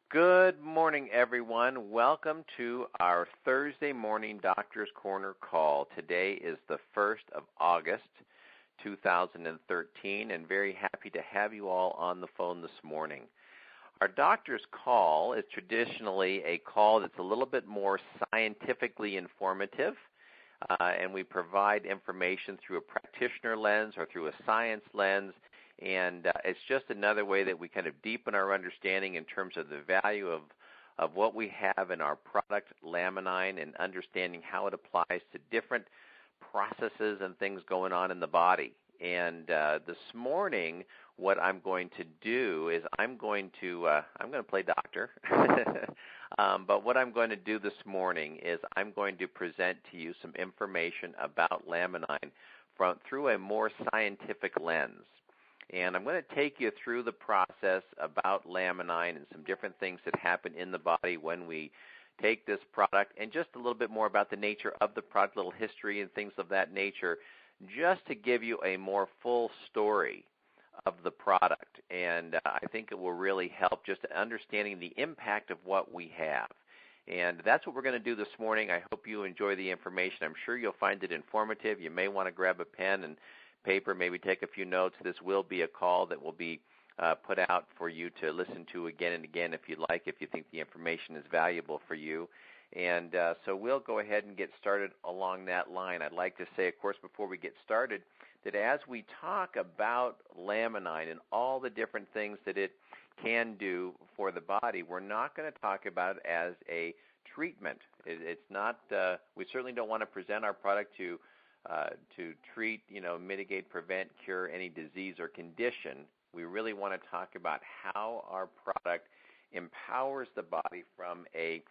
Good morning, everyone. Welcome to our Thursday morning Doctor's Corner call. Today is the 1st of August, 2013, and very happy to have you all on the phone this morning. Our doctor's call is traditionally a call that's a little bit more scientifically informative, and we provide information through a practitioner lens or through a science lens. And it's just another way that we kind of deepen our understanding in terms of the value of what we have in our product, Laminine, and understanding how it applies to different processes and things going on in the body. And this morning, what I'm going to do is I'm going to play doctor. But what I'm going to do this morning is I'm going to present to you some information about Laminine through a more scientific lens. And I'm going to take you through the process about Laminine and some different things that happen in the body when we take this product, and just a little bit more about the nature of the product, a little history and things of that nature, just to give you a more full story of the product. And I think it will really help just understanding the impact of what we have. And that's what we're going to do this morning. I hope you enjoy the information. I'm sure you'll find it informative. You may want to grab a pen and paper, maybe take a few notes. This will be a call that will be put out for you to listen to again and again if you'd like, if you think the information is valuable for you. And so we'll go ahead and get started along that line. I'd like to say, of course, before we get started, that as we talk about Laminine and all the different things that it can do for the body, we're not going to talk about it as a treatment. It's not. We certainly don't want to present our product to treat, mitigate, prevent, cure any disease or condition. We really want to talk about how our product empowers the body from a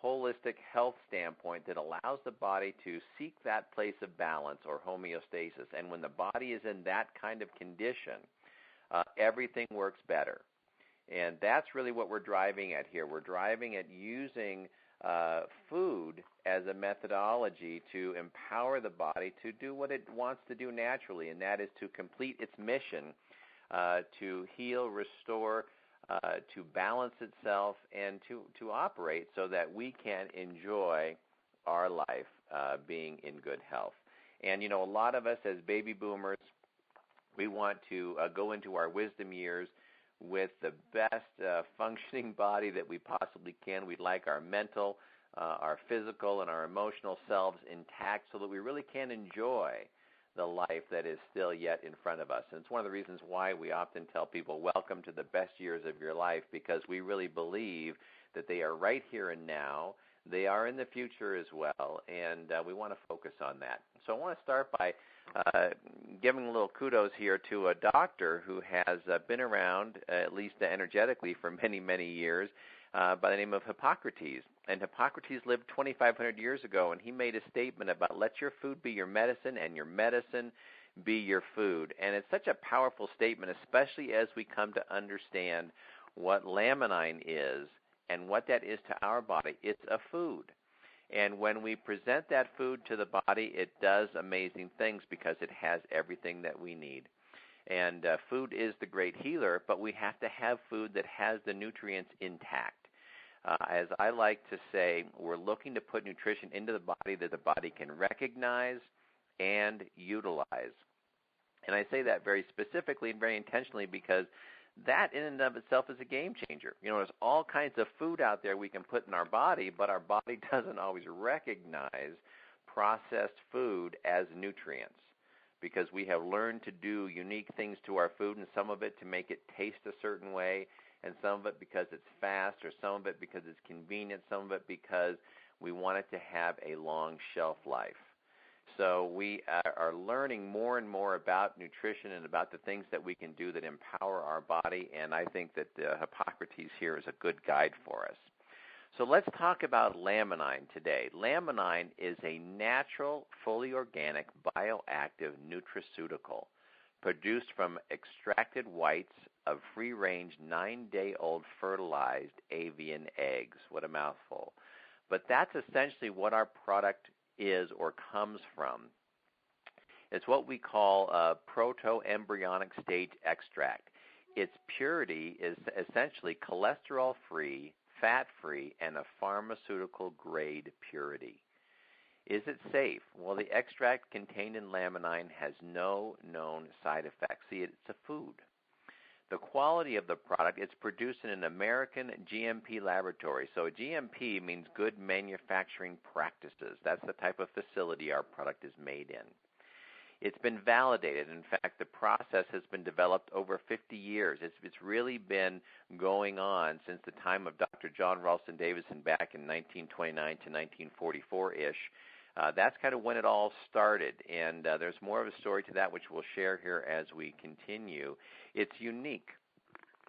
holistic health standpoint that allows the body to seek that place of balance or homeostasis. And when the body is in that kind of condition, everything works better. And that's really what we're driving at here. We're driving at using food as a methodology to empower the body to do what it wants to do naturally, and that is to complete its mission to heal, restore, to balance itself, and to operate so that we can enjoy our life being in good health. And, a lot of us as baby boomers, we want to go into our wisdom years with the best functioning body that we possibly can. We'd like our mental, our physical, and our emotional selves intact so that we really can enjoy the life that is still yet in front of us. And it's one of the reasons why we often tell people, welcome to the best years of your life, because we really believe that they are right here and now. They are in the future as well, and we want to focus on that. So I want to start by giving a little kudos here to a doctor who has been around, at least energetically, for many, many years, by the name of Hippocrates. And Hippocrates lived 2,500 years ago, and he made a statement about let your food be your medicine and your medicine be your food. And it's such a powerful statement, especially as we come to understand what Laminine is and what that is to our body. It's a food. And when we present that food to the body, it does amazing things because it has everything that we need. And food is the great healer, but we have to have food that has the nutrients intact. As I like to say, we're looking to put nutrition into the body that the body can recognize and utilize. And I say that very specifically and very intentionally because that in and of itself is a game changer. There's all kinds of food out there we can put in our body, but our body doesn't always recognize processed food as nutrients because we have learned to do unique things to our food, and some of it to make it taste a certain way, and some of it because it's fast, or some of it because it's convenient, some of it because we want it to have a long shelf life. So we are learning more and more about nutrition and about the things that we can do that empower our body, and I think that Hippocrates here is a good guide for us. So let's talk about Laminine today. Laminine is a natural, fully organic, bioactive nutraceutical produced from extracted whites of free-range 9-day-old fertilized avian eggs. What a mouthful. But that's essentially what our product is or comes from. It's what we call a proto-embryonic stage extract. Its purity is essentially cholesterol-free, fat-free, and a pharmaceutical-grade purity. Is it safe? Well, the extract contained in Laminine has no known side effects. See, it's a food. The quality of the product, it's produced in an American GMP laboratory. So a GMP means good manufacturing practices. That's the type of facility our product is made in. It's been validated. In fact, the process has been developed over 50 years. It's really been going on since the time of Dr. John Ralston Davidson back in 1929 to 1944-ish. That's kind of when it all started, and there's more of a story to that which we'll share here as we continue. It's unique.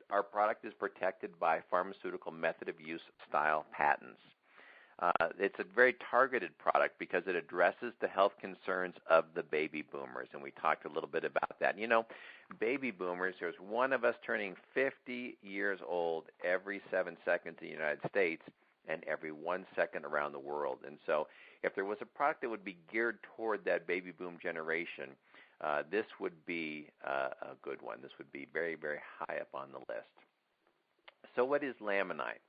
Our product is protected by pharmaceutical method of use style patents. It's a very targeted product because it addresses the health concerns of the baby boomers, and we talked a little bit about that. You know, baby boomers, there's one of us turning 50 years old every 7 seconds in the United States and every 1 second around the world. And so if there was a product that would be geared toward that baby boom generation, this would be a good one. This would be very, very high up on the list. So what is Laminine?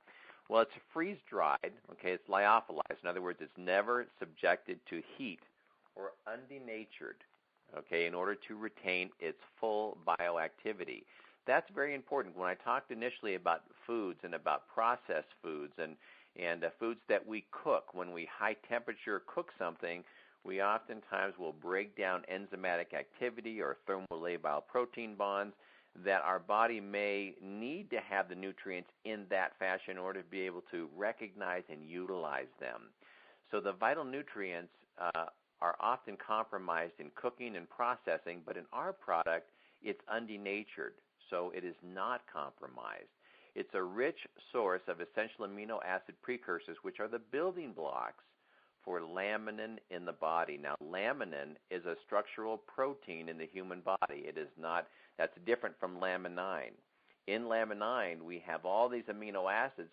Well, it's freeze-dried, okay, it's lyophilized. In other words, it's never subjected to heat or undenatured, okay, in order to retain its full bioactivity. That's very important. When I talked initially about foods and about processed foods and foods that we cook, when we high temperature cook something, we oftentimes will break down enzymatic activity or thermolabile protein bonds that our body may need to have the nutrients in that fashion in order to be able to recognize and utilize them. So the vital nutrients are often compromised in cooking and processing, but in our product, it's undenatured, so it is not compromised. It's a rich source of essential amino acid precursors, which are the building blocks for laminin in the body. Now, laminin is a structural protein in the human body. It is not, that's different from laminine. In laminine, we have all these amino acids,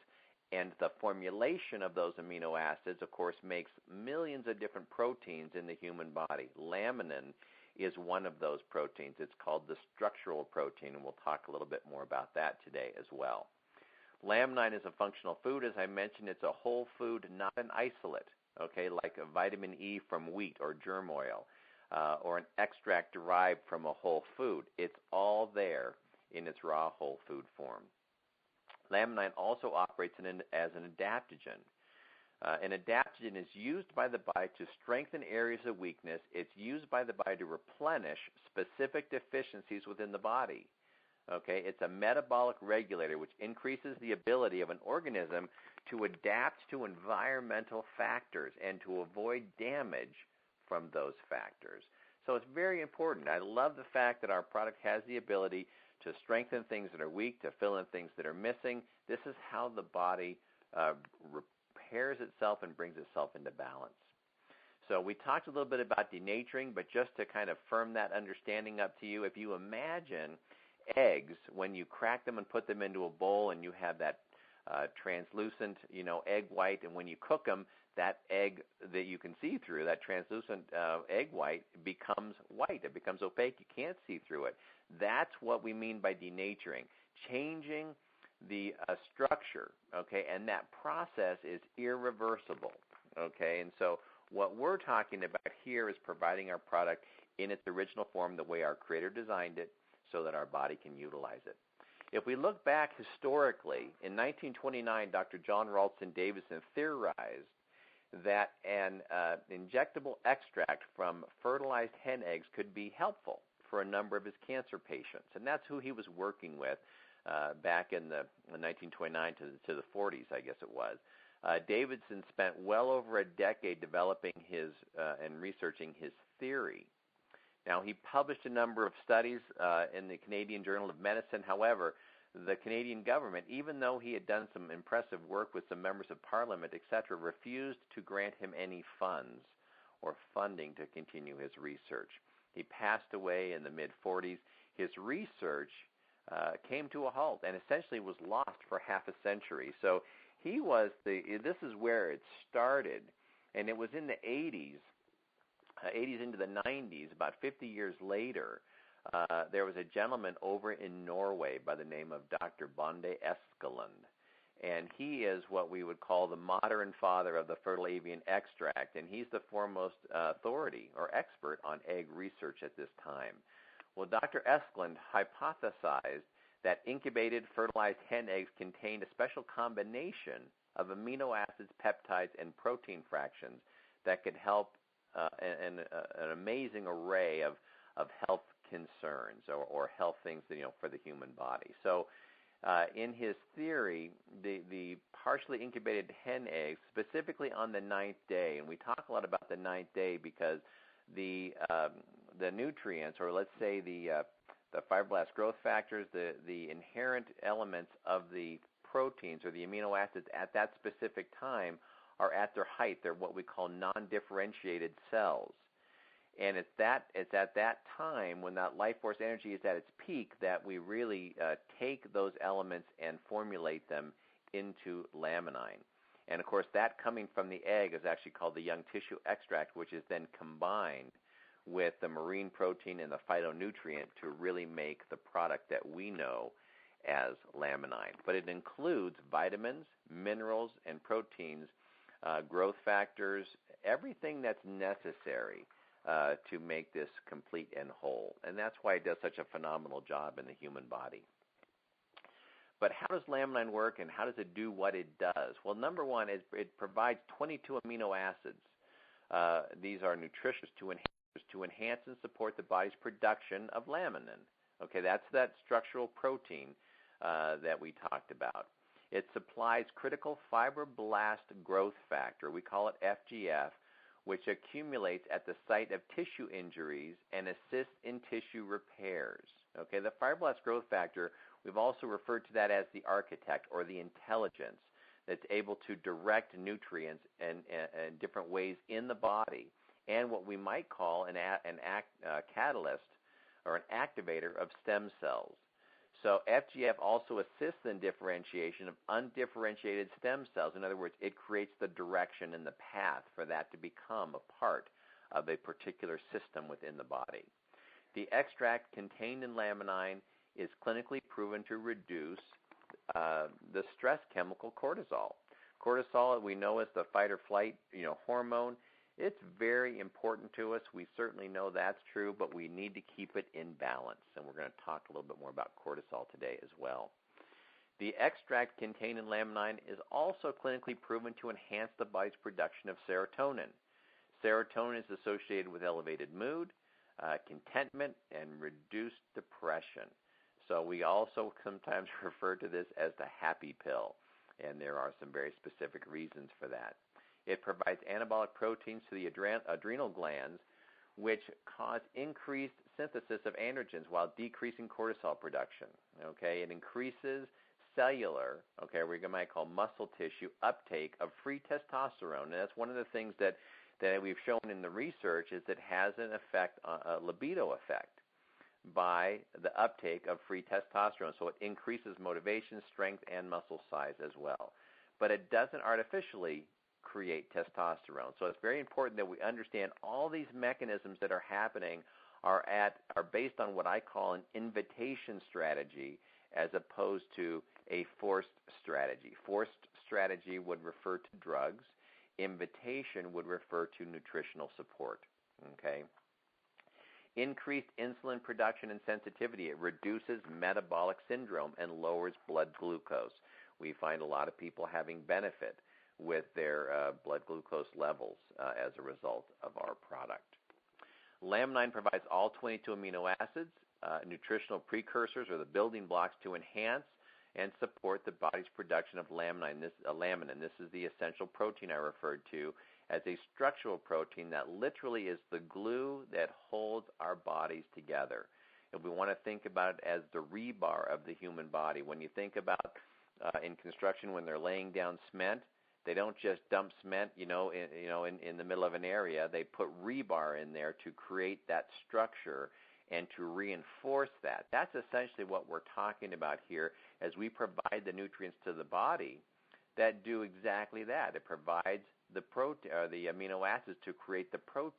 and the formulation of those amino acids, of course, makes millions of different proteins in the human body. Laminin is one of those proteins. It's called the structural protein, and we'll talk a little bit more about that today as well. Laminine is a functional food. As I mentioned, it's a whole food, not an isolate, okay, like a vitamin E from wheat or germ oil or an extract derived from a whole food. It's all there in its raw whole food form. Laminine also operates as an adaptogen. An adaptogen is used by the body to strengthen areas of weakness. It's used by the body to replenish specific deficiencies within the body. Okay, it's a metabolic regulator which increases the ability of an organism to adapt to environmental factors and to avoid damage from those factors. So it's very important. I love the fact that our product has the ability to strengthen things that are weak, to fill in things that are missing. This is how the body repairs itself and brings itself into balance. So we talked a little bit about denaturing, but just to kind of firm that understanding up to you, if you imagine eggs, when you crack them and put them into a bowl and you have that translucent, egg white, and when you cook them, that egg that you can see through, that translucent egg white, becomes white. It becomes opaque. You can't see through it. That's what we mean by denaturing, changing the structure, okay, and that process is irreversible, okay, and so what we're talking about here is providing our product in its original form the way our Creator designed it so that our body can utilize it. If we look back historically, in 1929, Dr. John Ralston Davidson theorized that an injectable extract from fertilized hen eggs could be helpful for a number of his cancer patients, and that's who he was working with back in the 1929 to the 40s, I guess it was. Davidson spent well over a decade developing his and researching his theory. Now, he published a number of studies in the Canadian Journal of Medicine. However, the Canadian government, even though he had done some impressive work with some members of Parliament, etc., refused to grant him any funds or funding to continue his research. He passed away in the mid-40s. His research came to a halt and essentially was lost for half a century. So he was this is where it started, and it was in the 80s into the 90s, about 50 years later, there was a gentleman over in Norway by the name of Dr. Bonde Eskeland, and he is what we would call the modern father of the fertile avian extract, and he's the foremost authority or expert on egg research at this time. Well, Dr. Eskeland hypothesized that incubated fertilized hen eggs contained a special combination of amino acids, peptides, and protein fractions that could help an amazing array of health concerns or health things, for the human body. So in his theory, the partially incubated hen eggs, specifically on the 9th day, and we talk a lot about the 9th day because the nutrients, or let's say the fibroblast growth factors, the inherent elements of the proteins or the amino acids at that specific time are at their height. They're what we call non-differentiated cells. And it's at that time when that life force energy is at its peak that we really take those elements and formulate them into laminine. And of course, that coming from the egg is actually called the young tissue extract, which is then combined with the marine protein and the phytonutrient to really make the product that we know as laminine. But it includes vitamins, minerals, and proteins, growth factors, everything that's necessary to make this complete and whole. And that's why it does such a phenomenal job in the human body. But how does laminine work, and how does it do what it does? Well, number one, it provides 22 amino acids. These are nutritious to enhance and support the body's production of laminin. Okay, that's that structural protein that we talked about. It supplies critical fibroblast growth factor, we call it FGF, which accumulates at the site of tissue injuries and assists in tissue repairs. Okay, the fibroblast growth factor, we've also referred to that as the architect or the intelligence that's able to direct nutrients in different ways in the body, and what we might call an catalyst or an activator of stem cells. So FGF also assists in differentiation of undifferentiated stem cells. In other words, it creates the direction and the path for that to become a part of a particular system within the body. The extract contained in laminine is clinically proven to reduce the stress chemical cortisol. Cortisol, we know, is the fight or flight hormone. It's very important to us. We certainly know that's true, but we need to keep it in balance. And we're going to talk a little bit more about cortisol today as well. The extract contained in laminine is also clinically proven to enhance the body's production of serotonin. Serotonin is associated with elevated mood, contentment, and reduced depression. So we also sometimes refer to this as the happy pill, and there are some very specific reasons for that. It provides anabolic proteins to the adrenal glands, which cause increased synthesis of androgens while decreasing cortisol production. Okay, it increases cellular, we might call muscle tissue, uptake of free testosterone, and that's one of the things that we've shown in the research is it has an effect, a libido effect, by the uptake of free testosterone. So it increases motivation, strength, and muscle size as well. But it doesn't artificially create testosterone. So it's very important that we understand all these mechanisms that are happening are based on what I call an invitation strategy as opposed to a forced strategy. Forced strategy would refer to drugs. Invitation would refer to nutritional support. Okay? Increased insulin production and sensitivity. It reduces metabolic syndrome and lowers blood glucose. We find a lot of people having benefit with their blood glucose levels as a result of our product. Laminine provides all 22 amino acids, nutritional precursors or the building blocks to enhance and support the body's production of laminin. This is the essential protein I referred to as a structural protein that literally is the glue that holds our bodies together. And we want to think about it as the rebar of the human body. When you think about in construction when they're laying down cement, they don't just dump cement, in the middle of an area. They put rebar in there to create that structure and to reinforce that. That's essentially what we're talking about here as we provide the nutrients to the body that do exactly that. It provides the protein or the amino acids to create the protein